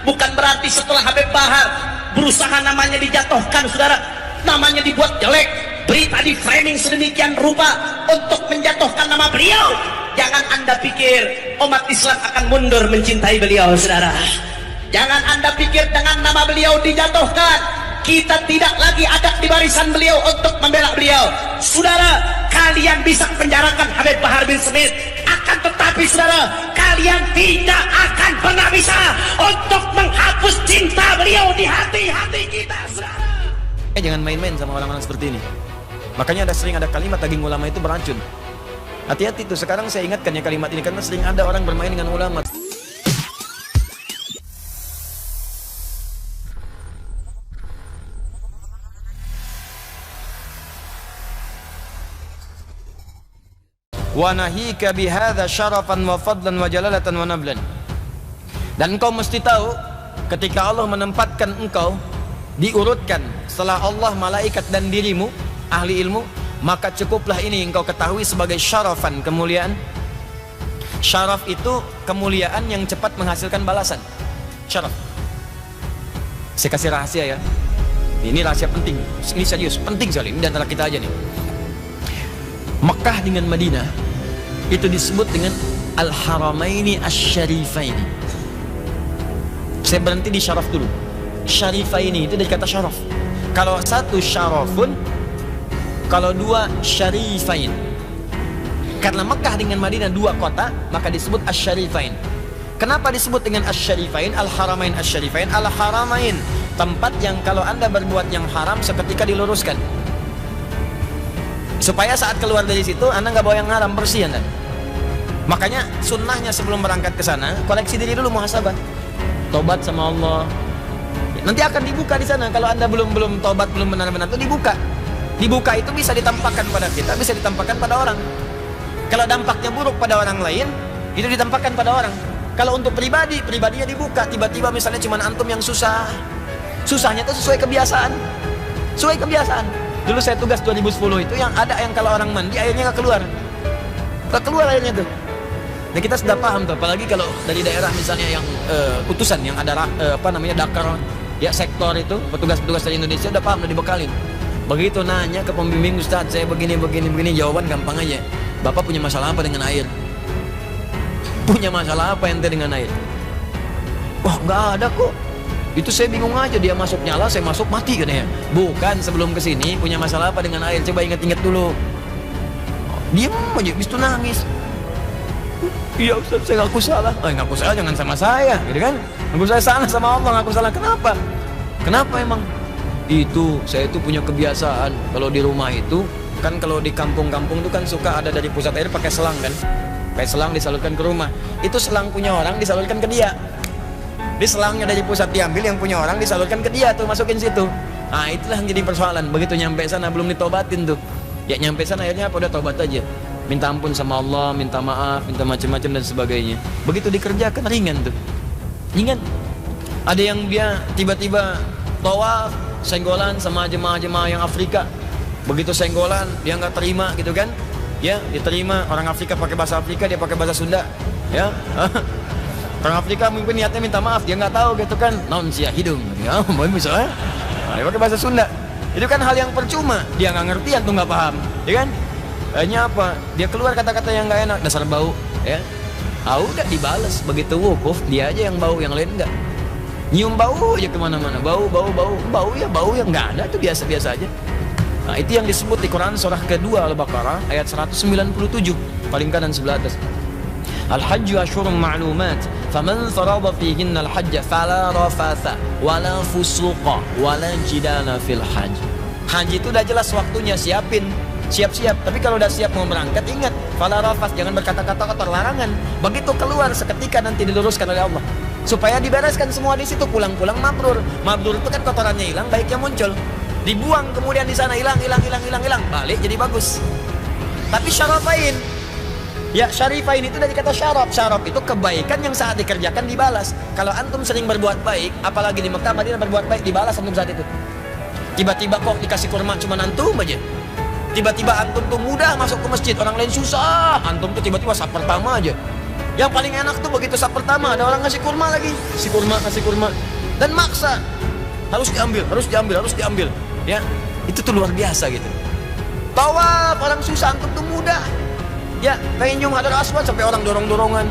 Bukan berarti setelah Habib Bahar berusaha namanya dijatuhkan, saudara, namanya dibuat jelek, berita di framing sedemikian rupa untuk menjatuhkan nama beliau. Jangan Anda pikir umat Islam akan mundur mencintai beliau, saudara. Jangan Anda pikir dengan nama beliau dijatuhkan, kita tidak lagi ada di barisan beliau untuk membela beliau. Saudara, kalian bisa penjarakan Habib Bahar bin Smith, akan tetapi saudara, kalian tidak akan pernah bisa untuk menghapus cinta beliau di hati-hati kita, saudara. Jangan main-main sama orang-orang seperti ini. Makanya sering ada kalimat daging ulama itu beracun. Hati-hati tuh, sekarang saya ingatkan ya kalimat ini karena sering ada orang bermain dengan ulama. Wa nahika bihadza syarafan wa fadlan wa jalalatan wa nablan. Dan engkau mesti tahu ketika Allah menempatkan engkau diurutkan setelah Allah, malaikat dan dirimu ahli ilmu, maka cukuplah ini engkau ketahui sebagai syarafan, kemuliaan. Syaraf itu kemuliaan yang cepat menghasilkan balasan. Syaraf. Saya kasih rahasia ya. Ini rahasia penting. Ini serius, penting sekali. Ini antara kita aja nih. Mekah dengan Madinah itu disebut dengan Al-Haramaini Asy-Syarifaini. Saya berhenti di syaraf dulu. Syarifaini itu dari kata syaraf. Kalau satu syarafun, kalau dua syarifain. Karena Mekah dengan Madinah dua kota, maka disebut Asy-Syarifain. Kenapa disebut dengan Asy-Syarifain? Al-Haramain Asy-Syarifain. Al-Haramain, tempat yang kalau Anda berbuat yang haram seketika diluruskan. Supaya saat keluar dari situ Anda nggak bawa yang haram, bersih Anda. Makanya sunnahnya sebelum berangkat ke sana, koreksi diri dulu, muhasabah, tobat sama Allah. Nanti akan dibuka di sana. Kalau Anda belum tobat, belum benar-benar itu dibuka. Dibuka itu bisa ditampakkan pada kita, bisa ditampakkan pada orang. Kalau dampaknya buruk pada orang lain, itu ditampakkan pada orang. Kalau untuk pribadinya dibuka. Tiba-tiba misalnya cuma antum yang susah. Susahnya itu sesuai kebiasaan. Sesuai kebiasaan. Dulu saya tugas 2010 itu yang ada yang kalau orang mandi airnya nggak keluar. Nggak keluar airnya tuh. Dan kita sudah paham tuh, apalagi kalau dari daerah misalnya yang utusan yang ada Dakar ya, sektor itu petugas-petugas dari Indonesia udah paham, udah dibekalin. Begitu nanya ke pembimbing, Ustadz saya begini, jawaban gampang aja. Bapak punya masalah apa dengan air? Punya masalah apa ente dengan air? Wah, nggak ada kok. Itu saya bingung aja, dia masuk nyala, saya masuk mati katanya. Bukan, sebelum kesini punya masalah apa dengan air? Coba ingat-ingat dulu. Diam aja, habis itu nangis. Iya Ustaz, saya ngaku salah. Ngaku salah jangan sama saya, gitu kan? Ngaku saya salah sama Allah, ngaku salah. Kenapa? Kenapa emang? Itu, saya itu punya kebiasaan. Kalau di rumah itu, kan kalau di kampung-kampung itu kan suka ada dari pusat air pakai selang kan? Pakai selang disalurkan ke rumah. Itu selang punya orang disalurkan ke dia. Di selangnya dari pusat diambil, yang punya orang disalurkan ke dia tuh, masukin situ. Nah itulah yang jadi persoalan. Begitu nyampe sana belum ditobatin tuh. Ya nyampe sana akhirnya apa, udah tobat aja. Minta ampun sama Allah, minta maaf, minta macam-macam dan sebagainya. Begitu dikerjakan ringan tuh. Ringan. Ada yang dia tiba-tiba tawaf, senggolan sama jemaah-jemaah yang Afrika. Begitu senggolan, dia nggak terima gitu kan. Ya, diterima. Orang Afrika pakai bahasa Afrika, dia pakai bahasa Sunda. Ya. Orang Afrika mungkin niatnya minta maaf, dia nggak tahu gitu kan. Naon sia hidung. Ya, mau bisa ya. Dia pakai bahasa Sunda. Itu kan hal yang percuma. Dia nggak ngerti, antum nggak paham. Ya kan? Hanya apa? Dia keluar kata-kata yang nggak enak, dasar bau, ya. Udah dibalas. Begitu wukuf, dia aja yang bau, yang lain enggak. Nyium bau aja kemana-mana, bau ya nggak ada, itu biasa-biasa aja. Nah itu yang disebut di Quran surah kedua Al-Baqarah ayat 197 paling kanan sebelah atas. Al-Hajju asyhurun ma'lumat, faman farada fihinna al-hajja fala rafatha wala fusuqa wala jidala fil hajj. Haji itu udah jelas waktunya, siap-siap. Tapi kalau udah siap mau berangkat, ingat, fala rafas, jangan berkata-kata kotor, larangan. Begitu keluar seketika nanti diluruskan oleh Allah. Supaya dibereskan semua di situ, pulang-pulang mabrur. Mabrur itu kan kotorannya hilang, baiknya muncul. Dibuang kemudian di sana hilang, balik jadi bagus. Tapi syarafain. Ya, syarifain itu dari kata syaraf. Syaraf itu kebaikan yang saat dikerjakan dibalas. Kalau antum sering berbuat baik, apalagi di Mekah Madinah berbuat baik, dibalas antum saat itu. Tiba-tiba kok dikasih kurma cuma antum aja. Tiba-tiba antum tuh mudah masuk ke masjid, orang lain susah. Antum tuh tiba-tiba saf pertama aja. Yang paling enak tuh begitu saat pertama ada orang ngasih kurma lagi, kasih kurma, dan maksa harus diambil. Ya, itu tuh luar biasa gitu. Tawaf orang susah, antum tuh mudah. Ya, pengen nyium Hajar Aswad sampai orang dorong-dorongan,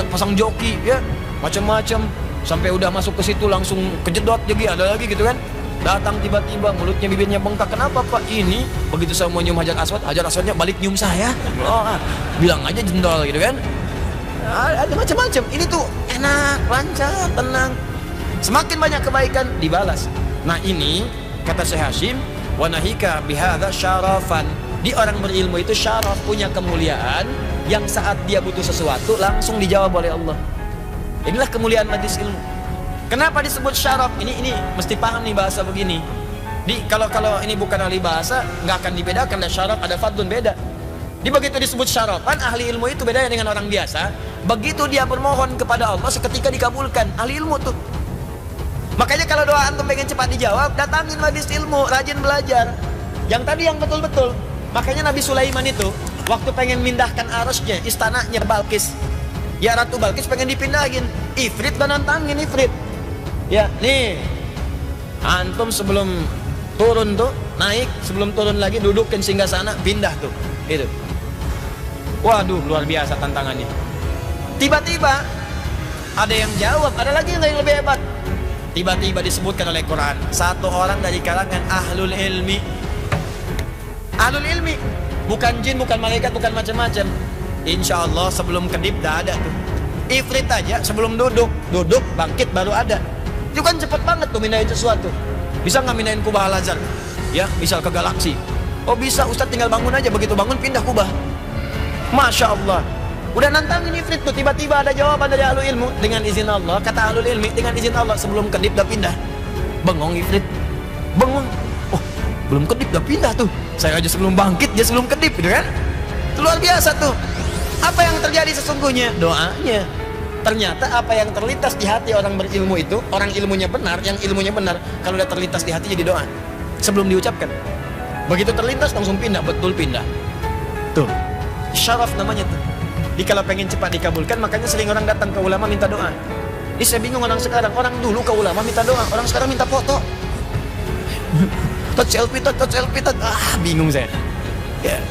pasang joki, ya, macam-macam. Sampai udah masuk ke situ langsung kejedot jadi ada lagi gitu kan. Datang tiba-tiba mulutnya bibirnya bengkak. Kenapa Pak? Ini begitu saya mau nyium Hajar Aswadnya balik nyium saya. Oh, bilang aja jendol gitu kan. Ada macam-macam. Ini tuh enak, lancar, tenang. Semakin banyak kebaikan dibalas. Nah ini kata Syekh Hashim, wa nahika bihadza syarafan. Di orang berilmu itu syaraf, punya kemuliaan yang saat dia butuh sesuatu langsung dijawab oleh Allah. Inilah kemuliaan majlis ilmu. Kenapa disebut syaraf? Ini mesti paham nih bahasa begini. Kalau ini bukan ahli bahasa, nggak akan dibedakan. Ada syaraf, ada fadlun, beda. Begitu disebut syarafan, ahli ilmu itu bedanya dengan orang biasa. Begitu dia bermohon kepada Allah, seketika dikabulkan. Ahli ilmu tuh. Makanya kalau doa antum pengen cepat dijawab, datangin majlis ilmu, rajin belajar. Yang tadi yang betul-betul. Makanya Nabi Sulaiman itu waktu pengen mindahkan arasnya, istananya Balkis, ya Ratu Balkis pengen dipindahin, Ifrit dan nantangin Ifrit. Ya nih, antum sebelum turun tuh naik, sebelum turun lagi dudukin singgasana, pindah tuh, itu. Waduh, luar biasa tantangannya. Tiba-tiba ada yang jawab, ada lagi yang lebih hebat. Tiba-tiba disebutkan oleh Quran, satu orang dari kalangan ahlul ilmi. Ahlul ilmi, bukan jin, bukan malaikat, bukan macam-macam. Insya Allah sebelum kedip dah ada tuh. Ifrit aja sebelum duduk bangkit baru ada. Itu kan cepet banget tuh mindahin sesuatu. Bisa nggak mindahin kubah Al-Azhar? Ya, misal ke galaksi. Oh bisa, Ustadz tinggal bangun aja, begitu bangun pindah kubah. Masya Allah. Udah nantangin Ifrit tuh, tiba-tiba ada jawaban dari ahlul ilmu dengan izin Allah. Kata ahlul ilmi, dengan izin Allah sebelum kedip dah pindah. Bengong Ifrit, bengong. Oh, belum kedip dah pindah tuh. Saya aja sebelum bangkit, dia sebelum kedip gitu kan. Itu luar biasa tuh. Apa yang terjadi sesungguhnya? Doanya. Ternyata apa yang terlintas di hati orang berilmu itu, orang ilmunya benar, yang ilmunya benar, kalau udah terlintas di hati jadi doa sebelum diucapkan. Begitu terlintas langsung pindah, betul pindah. Tuh, syaraf namanya tuh. Jadi kalau pengen cepat dikabulkan, makanya sering orang datang ke ulama minta doa. Ini saya bingung orang sekarang. Orang dulu ke ulama minta doa, orang sekarang minta foto. Touch selfie. Bingung saya. Ya.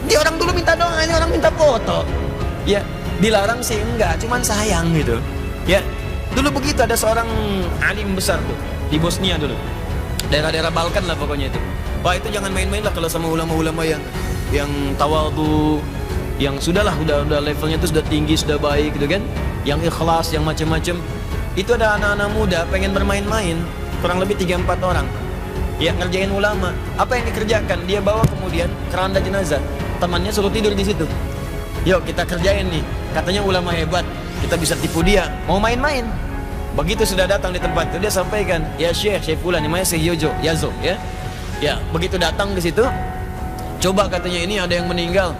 Ini orang dulu minta doa, ini orang minta foto. Ya, dilarang sih enggak, cuman sayang gitu. Ya. Dulu begitu, ada seorang alim besar tuh di Bosnia dulu. Daerah-daerah Balkan lah pokoknya itu. Wah, itu jangan main-main lah kalau sama ulama-ulama yang tawadhu, yang sudahlah udah levelnya itu sudah tinggi, sudah baik gitu kan. Yang ikhlas, yang macam-macam. Itu ada anak-anak muda pengen bermain-main, kurang lebih 3-4 orang. Ya, ngerjain ulama. Apa yang dikerjakan? Dia bawa kemudian keranda jenazah. Temannya suruh tidur di situ. Yuk kita kerjain nih. Katanya ulama hebat, kita bisa tipu dia. Mau main-main. Begitu sudah datang di tempat itu, dia sampaikan, ya Syekh Fulan, namanya Syekh Yazo, ya. Ya, begitu datang ke situ, coba katanya ini ada yang meninggal.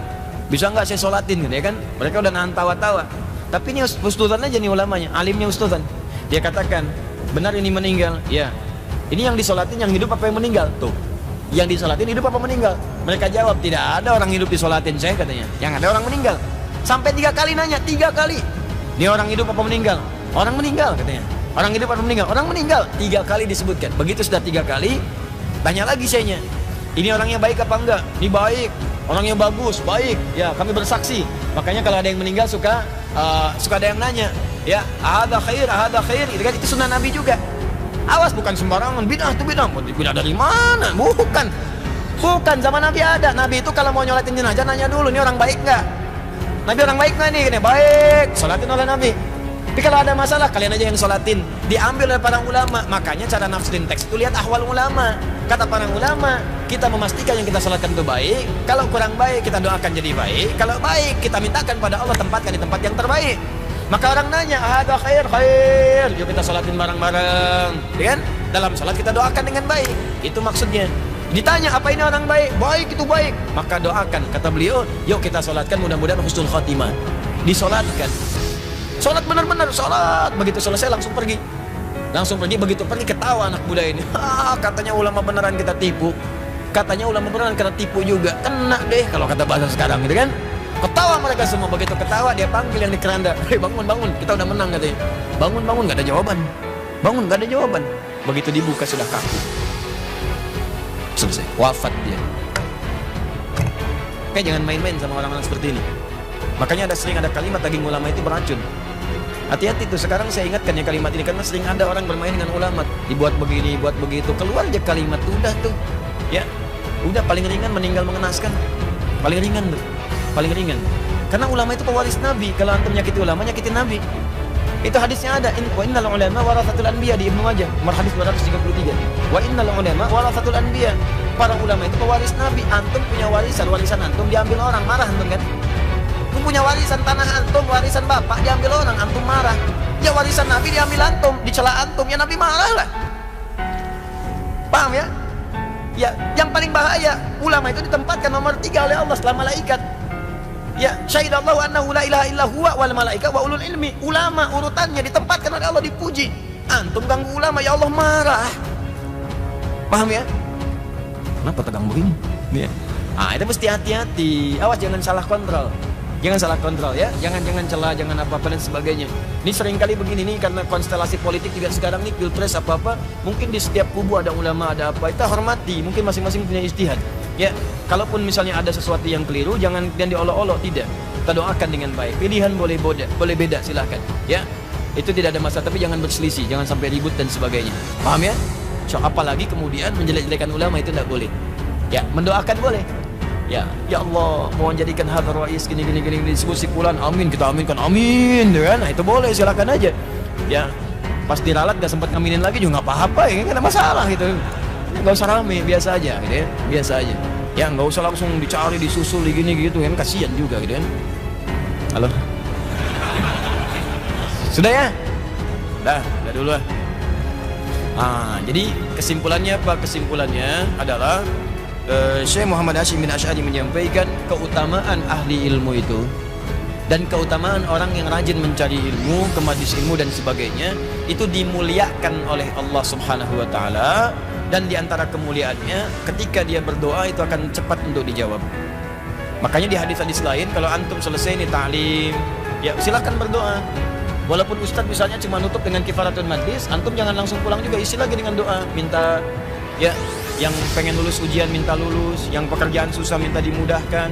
Bisa nggak saya sholatin gitu ya kan? Mereka udah nahan tawa-tawa. Tapi ini ustadzan aja nih ulamanya, alimnya ustadzan. Dia katakan, benar ini meninggal. Ya. Ini yang disolatin yang hidup apa yang meninggal? Tuh. Yang disolatin hidup apa meninggal? Mereka jawab, tidak ada orang hidup disolatin saya katanya. Yang ada orang meninggal. Sampai 3 kali nanya, 3 kali. Ini orang hidup apa meninggal? Orang meninggal katanya. Orang hidup apa meninggal? Orang meninggal. 3 kali disebutkan. Begitu sudah 3 kali, tanya lagi sayanya. Ini orangnya baik apa enggak? Ini baik. Orangnya bagus, baik. Ya, kami bersaksi. Makanya kalau ada yang meninggal suka ada yang nanya. Ya, ada khair. Itu sunnah Nabi juga. Awas, bukan sembarangan, bid'ah itu bid'ah. Bid'ah dari mana? Bukan, zaman Nabi ada. Nabi itu kalau mau nyolatin jenazah nanya dulu, ini orang baik nggak? Nabi orang baik nggak nih? Gini, baik, sholatin oleh Nabi. Tapi kalau ada masalah, kalian aja yang sholatin. Diambil oleh para ulama. Makanya cara nafsirin teks itu lihat ahwal ulama. Kata para ulama, kita memastikan yang kita sholatkan itu baik. Kalau kurang baik, kita doakan jadi baik. Kalau baik, kita mintakan pada Allah tempatkan di tempat yang terbaik. Maka orang nanya, ada khair. Yuk kita sholatin bareng-bareng, ya kan? Dalam sholat kita doakan dengan baik. Itu maksudnya. Ditanya, apa ini orang baik? Baik, itu baik. Maka doakan, kata beliau, yuk kita sholatkan mudah-mudahan husnul khotimah. Disolatkan. Sholat benar-benar, sholat. Begitu selesai langsung pergi. Begitu pergi ketawa anak muda ini. Katanya ulama beneran kita tipu. Katanya ulama beneran kita tipu juga. Kena deh kalau kata bahasa sekarang gitu kan. Ketawa mereka semua. Begitu ketawa dia panggil yang di keranda, "Hei, bangun, bangun, kita udah menang," katanya. Bangun, bangun, gak ada jawaban. Bangun, gak ada jawaban. Begitu dibuka sudah kaku. Selesai, wafat dia. Oke, jangan main-main sama orang-orang seperti ini. Makanya sering ada kalimat daging ulama itu beracun. Hati-hati tuh, sekarang saya ingatkan ya kalimat ini, karena sering ada orang bermain dengan ulama. Dibuat begini, buat begitu, keluar aja kalimat, udah tuh. Ya, udah paling ringan meninggal mengenaskan. Paling ringan tuh, paling ringan. Karena ulama itu pewaris Nabi. Kalau antum nyakiti ulama, nyakitin Nabi. Itu hadisnya ada. Wa innal ulama warathatul anbiya di Ibnu Majah, nomor hadis 233. Wa innal ulama warathatul anbiya. Para ulama itu pewaris Nabi. Antum punya warisan, warisan antum diambil orang, marah antum kan? Antum punya warisan tanah antum, warisan bapak diambil orang, antum marah. Ya warisan Nabi diambil antum, dicela antum, ya Nabi marah lah. Paham ya? Ya, yang paling bahaya, ulama itu ditempatkan nomor 3 oleh Allah setelah malaikat. Ya, syahidallahu annahu la ilaha illa huwa wal malaika wa ulul ilmi. Ulama urutannya ditempatkan oleh Allah, dipuji. Antum ganggu ulama, ya Allah marah. Paham ya? Kenapa tegang begini? Ya. Itu mesti hati-hati. Awas jangan salah kontrol. Jangan salah kontrol ya. Jangan celah, jangan apa-apa dan sebagainya. Ini seringkali begini nih, karena konstelasi politik juga sekarang nih, pilpres apa-apa, mungkin di setiap kubu ada ulama, ada apa. Kita hormati, mungkin masing-masing punya ijtihad. Ya, kalaupun misalnya ada sesuatu yang keliru, jangan dan diolok-olok, tidak. Kita doakan dengan baik. Pilihan boleh beda, silahkan. Ya, itu tidak ada masalah, tapi jangan berselisih, jangan sampai ribut dan sebagainya. Paham ya? So, apalagi kemudian menjelek-jelekan ulama itu tidak boleh. Ya, mendoakan boleh. Ya, ya Allah, mohon jadikan hadar rais gini disebut si fulan, amin, kita aminkan, amin, ya, nah itu boleh, silakan aja. Ya, pas diralat gak sempat ngaminin lagi juga nggak apa-apa, ya nggak ada masalah gitu. Nggak usah rame, biasa aja, gitu ya, biasa aja. Ya, nggak usah langsung dicari, disusul, gini gitu, kan kasihan juga, gitu kan. Halo, sudah ya, udah dulu lah. Jadi kesimpulannya apa? Kesimpulannya adalah Syekh Muhammad Hashim bin Asy'ari menyampaikan keutamaan ahli ilmu itu dan keutamaan orang yang rajin mencari ilmu, ke majelis ilmu dan sebagainya, itu dimuliakan oleh Allah Subhanahu wa taala, dan diantara kemuliaannya ketika dia berdoa itu akan cepat untuk dijawab. Makanya di hadis-hadis lain, kalau antum selesai nih ta'lim, ya silakan berdoa. Walaupun ustadz misalnya cuma nutup dengan kifaratul majlis, antum jangan langsung pulang juga, isi lagi dengan doa, minta ya, yang pengen lulus ujian minta lulus, yang pekerjaan susah minta dimudahkan,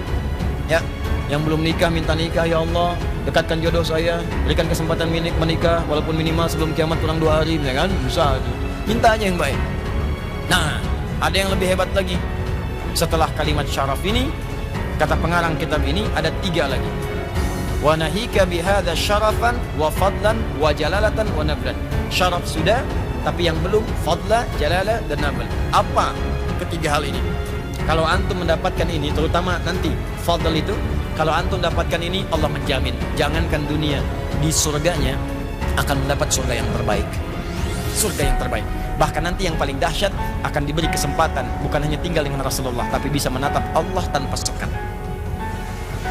ya, yang belum nikah minta nikah, ya Allah dekatkan jodoh saya, berikan kesempatan menikah walaupun minimal sebelum kiamat kurang 2 hari, ya kan, bisa minta aja yang baik. Nah, ada yang lebih hebat lagi. Setelah kalimat syaraf ini, kata pengarang kitab ini ada 3 lagi. Wa nahika bihadza syarafan wa fadlan wa jalalatan wa nablan. Syaraf sudah, tapi yang belum fadla, jalalah dan nabl. Apa ketiga hal ini? Kalau antum mendapatkan ini, terutama nanti fadl itu, kalau antum dapatkan ini, Allah menjamin, jangankan dunia, di surganya akan mendapat surga yang terbaik. Surga yang terbaik. Bahkan nanti yang paling dahsyat, akan diberi kesempatan bukan hanya tinggal dengan Rasulullah, tapi bisa menatap Allah tanpa sekat.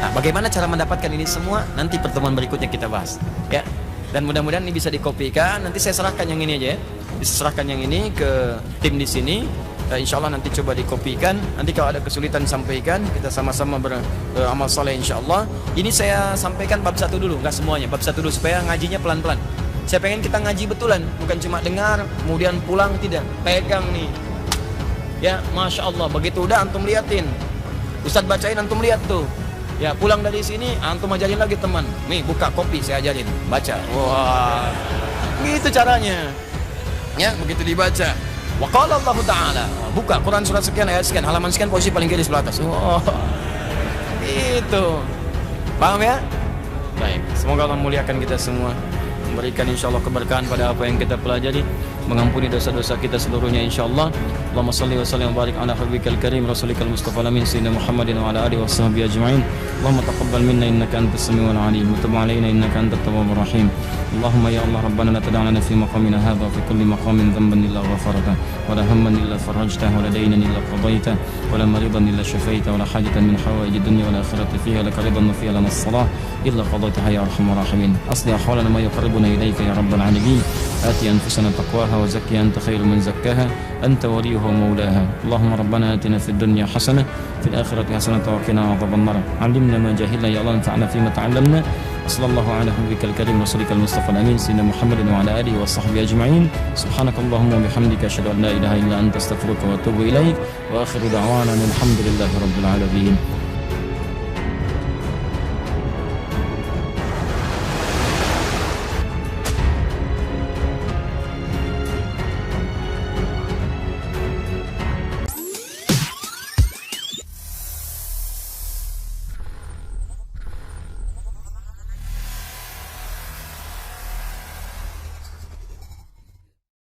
Nah, bagaimana cara mendapatkan ini semua? Nanti pertemuan berikutnya kita bahas, ya. Dan mudah-mudahan ini bisa dikopikan. Nanti saya serahkan yang ini aja ya. Bisa serahkan yang ini ke tim di sini. Insya Allah nanti coba dikopikan. Nanti kalau ada kesulitan sampaikan. Kita sama-sama beramal soleh insya Allah. Ini saya sampaikan bab 1 dulu, nggak semuanya. Bab 1 dulu supaya ngajinya pelan-pelan. Saya pengen kita ngaji betulan, bukan cuma dengar kemudian pulang, tidak. Pegang nih. Ya, Masya Allah. Begitu udah antum liatin. Ustadz bacain, antum lihat tuh. Ya, pulang dari sini antum ajarin lagi teman. Nih, buka kopi saya ajarin, baca. Wah. Gitu caranya. Ya, begitu dibaca. Wa qala Allah Ta'ala. Buka Quran surat sekian, ayat sekian, halaman sekian, posisi paling kiri sebelah atas. Wah. Itu. Paham ya? Baik, semoga Allah muliakan kita semua. Memberikan insyaallah keberkahan pada apa yang kita pelajari, mengampuni dosa-dosa kita seluruhnya insyaallah. Allahumma shalli wa sallim wa barik ala habibikal karim rasulikal mustafa alamin sayyidina Muhammadin wa ala alihi washabbihi ajma'in. Allahumma taqabbal minna innaka antas samiul alim wa tub alaina innaka antat tawwabur rahim. Allahumma ya Allah rabbana la tad'alna fi maqamina hadha wa fi kulli maqamin dhanban illa ghafarta wa la hamman illa farajta wa la daynan illa qadayta wa la maridan illa shafaita wa la hajatan min hawaij ad-dunya wal akhirati fiha lak ridan wa fiha lana as-salah illa qadaytaha ya arhamar rahimin. Asli ahwalana ma yuqarribuna ilayka ya rabbal alamin. Ati anfusana taqwaha وزكها أنت خير من زكاها أنت وليها ومولاها. اللهم ربنا آتنا في الدنيا حسنة في الآخرة حسنة وقنا عذاب النار. علمنا ما جهلنا يا الله، انفعنا فيما تعلمنا. صلى الله على حبيبك الكريم رسولك المصطفى الأمين سيدنا محمد وعلى آله وصحبه أجمعين. سبحانك اللهم وبحمدك أشهد أن لا إله إلا أنت أستغفرك وأتوب إليك، وآخر دعوانا الحمد لله رب العالمين.